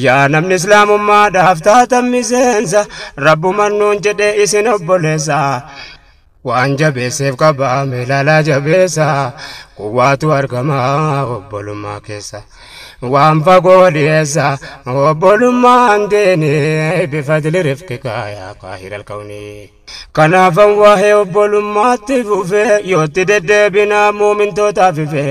yaa namni islaamummaadhaaf taatan miseensa rabbumaan nuun jedhe isin obboleessa waan jabeesseef qabaame laalaa jabeessa quwwaatu argamaa obbolummaa keessa waan fagoo dhiyeessa obbolummaan deene bifadli rifqika yaa qaahira alkawni kanaafan waa'ee obbolummaatti fufe yootti deddeebinaa muumintootaaf ife.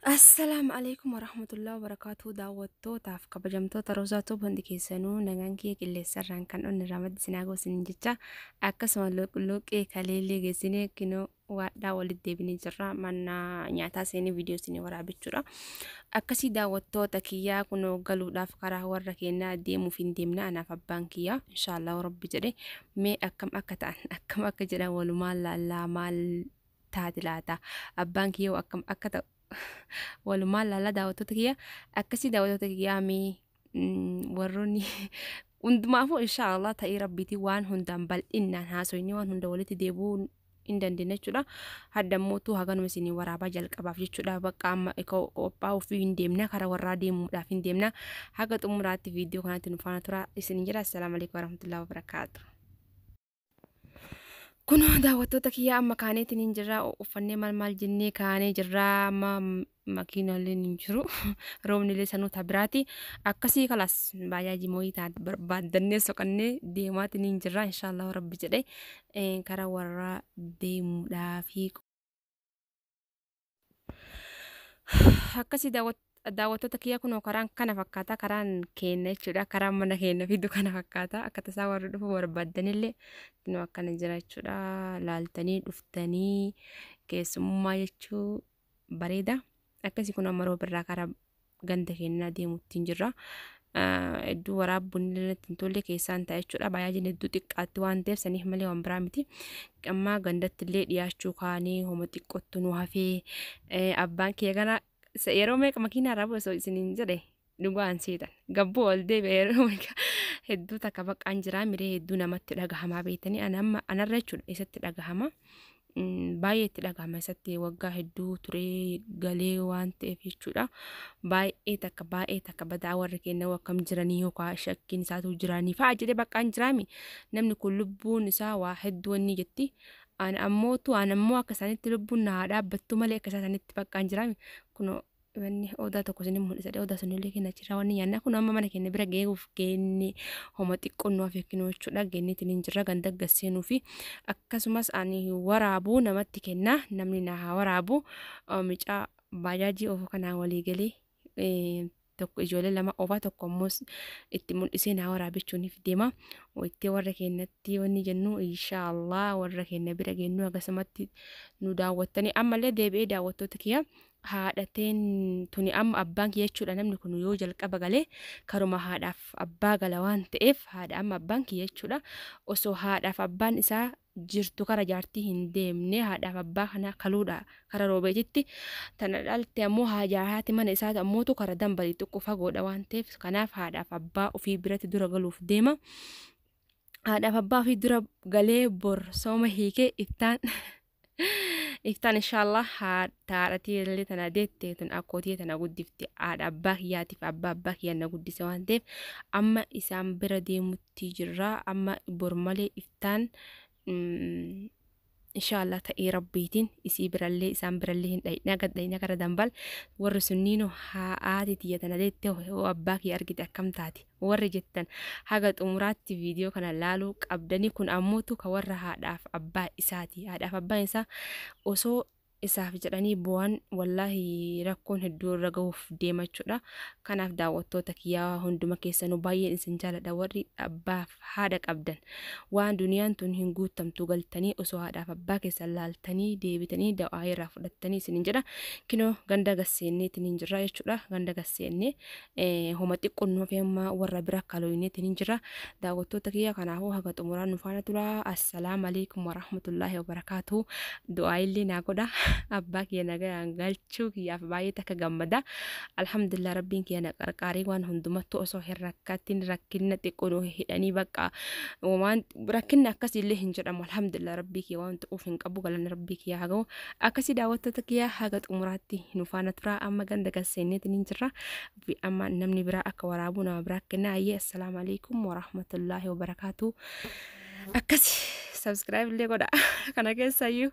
Assalamu alaikum warahmatullahi wabarakatuh. Daawwattootaaf kabajamtoota Roozaatuu Bondi keessanuu nagaan kiyya qilleensarraan kan onni ramaddi sinaago sin jecha akkasuma luqluqee kaleellee geessinee kinoo waadhaa walitti deebinee jirra manna nyaataa seenii viidiyoo sinii waraabichuudha. Akkasii daawwattoota kiyyaa kunoo galuudhaaf karaa warra keenyaa deemuuf hin deemna anaaf abbaan kiyyaa inshaallah rabbi jedhe mee akkam akka ta'an akkam akka jedhan walumaan laallaa maal taati laata abbaan kiyyaa akkam akka ta'u walumaan laallaa daawwattoota kiyya akkasii daawwattoota kiyyaa mee warroonni hundumaafuu inshaallah ta'ii rabbiitii waan hundaan bal'innaan haasoyni waan hunda walitti deebuu hin dandeenye jechuudha. Haddammoottuu haganuma isinii waraabaa jalqabaaf jechuudha. Bakka amma qophaa ofii hin deemna karaa warraa deemuudhaaf hin deemna haga xumuraatti viidiyoo kanatti nu faana tura isin jira. Assalaamu alaikum warahmatullahi wabarakaatuh. Kun daawwattoota kiyyaa amma kaaneetiin hin jirra uffannee maal jennee kaanee jirra amma makiinaalee hin jiru roobnilee sanuu tabiraati akkasii kalas baay'ee mooyii taat barbaaddannee soqannee deemaatiin hin jirra inshaallah rabbi jedhe karaa warra deemuudhaafi akkasii daawwattoota kiyya kunoo karaan kana fakkaata karaan keenya jechuudha karaan mana keenya fidu kana fakkaata akka tasaa warri dhufu barbaaddanillee kunoo akkana jira jechuudha laaltanii dhuftanii keessummaa jechuu bareeda akkasii kun amma roobirraa karaa ganda keenyaa deemuutti hin jirra hedduu waraabbuun ittiin tolle keessaan ta'a jechuudha baay'een hedduu xiqqaatti waan ta'eef saniif malee waan biraa miti amma gandatti illee dhiyaachuu kaanii homa xiqqoottu nu hafee abbaan kiyya gara yeroo meeqa makiinaa irraa bu'e isiniin jedhe dhugaan seetan gabboo ol deebi'e yeroo hedduu takka baqqaan jira miree hedduu namatti dhagahamaa beektanii anarra jechuudha isatti dhagahama baay'ee itti dhagahama isatti waggaa hedduu turee galee waan ta'eef jechuudha baay'ee takka badaa warra keenya akkam jiranii yookaan shakkiin isaatu jiranii fa'aa jedhee baqqaan jiraami namni kun lubbuun isaa waa hedduu inni jetti. Ammoo akka isaanitti lubbuun naa dhaabbattu malee akka isaanitti baqqaan jiraami kun wanni odaa tokko isin mul'isa odaa sunillee kenna jira wanni nyaanna kun amma mana keenya bira geeguuf geenne homa xiqqoonnoo afeekkinoo jechuudha geenneetiin hin jirra ganda gasseenuu fi akkasumas ani waraabuu namatti kenna namni naa waraabuu micaa baajaajii ofoo kanaan walii galee tokko ijoollee lama ofaa tokko immoo itti mul'isee naa waraabichuuniif deema itti warra keenyatti wanni jennu inshaallah warra keenya bira geennu akkasumatti nu daawwattanii ammallee deebi'ee daawwattoota kiyya haadhateen tuni amma abbaan kiyya jechuudha namni kun yoo jalqaba galee karuma haadhaaf abbaa gala waan ta'eef haadha amma abbaan kiyya jechuudha osoo haadhaaf abbaan isaa jirtu kara jaartii hin deemne haadhaaf abbaa kana kaluudha kara roobeetitti tana dhalte ammoo haati mana isaa ammootu kara dambalii xiqqoo fagoodha waan ta'eef kanaaf haadhaaf abbaa ofii biratti dura galuuf deema haadhaaf abbaa ofii dura galee bor sooma hiikee iftaan inshaallah haadhatii illee tana deettee tun akkootii tana guddifti haadha abbaa kiyyaatiif abbaa kiyyaa na guddise waan ta'eef amma isaan bira deemutti jirra amma bor malee iftaan inshaallah ta'ee rabbiitiin isii birallee isaan birallee hin dhayna gara dambal warri sunniinoo haati tiyya tana deette abbaa kiyya argite akkam taati warri jettan haga xumuraatti viidiyoo kana laaluu qabdanii kun ammootu ka warra haadhaaf abbaa isaati haadhaaf abbaan isaa osoo isaaf jedhanii bu'aan wallahi rakkoon hedduu irra gahuuf deema jechuudha kanaaf daawwattoota kiyyaa hunduma keessanuu baay'een isin jaaladha warri abbaaf haadha qabdan waan duniyaan tun hin guutamtu galtanii osoo haadhaaf abbaa keessan laaltanii deebitanii da'aa irraa fudhattanii isin jedha kinoo ganda gasseenneetiin hin jirra jechuudha ganda gasseennee homa xiqqoonnoo fi amma warra bira kalooyineetiin hin jirra daawwattoota kiyya kanaafuu haga xumuraan nu faana tura assalaamu alaikum warahmatullaahi wabarakaatuhu du'aa illee naa godha abbaa kiyya nagaan galchuu kiyyaaf baay'ee takka gammada. Alhamdulillah rabbiin kiyya na qarqaarii waan hundumattuu osoo hin rakkattin rakkina xiqqoo hidhanii bakka waan rakkinni akkasillee hin jedhamu. Alhamdulillah rabbii kiyya waan tuquuf hin qabu galanni rabbii kiyya haa ga'u. Akkasii daawwattoota kiyya haga xumuraatti nu faana turaa amma ganda gasseenneetiin hin jirra. Amma namni biraa akka waraabuu nama biraa kenna. Assalamu alaikum warahmatullahi wabarakatuh. Akkasi subscribe illee godha kana keessayyuu.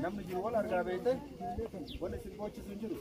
namni jiru wal argaa beekte wal isin gochisu hin jiru.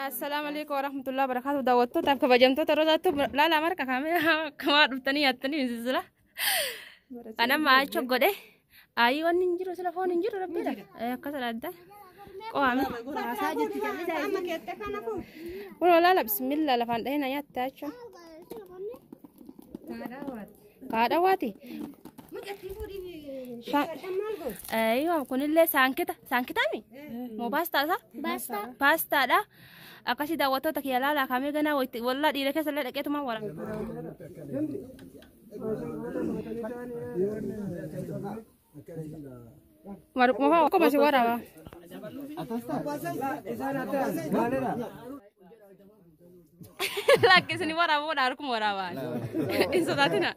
السلام عليكم ورحمة الله وبركاته. دعوتو تابك بجمتو تروزاتو لا لا مركا كاميرا كما دفتني ياتني نزلا أنا ما أشوف قدة أيوة نينجرو سلفون نينجرو ربي ده كسر هذا قوامي ولا لا بسم الله لفان ده هنا ياتشو كادواتي أيوة كون اللي سانكتا مي مو باستا باستا ده أكاسي دعوتو تكيا لا كامي جنا والله دي لك سلا لقيت ما ورا مرق ما هو كم مسي ورا لا كيسني ورا ورا أركم ورا إنسان تاتنا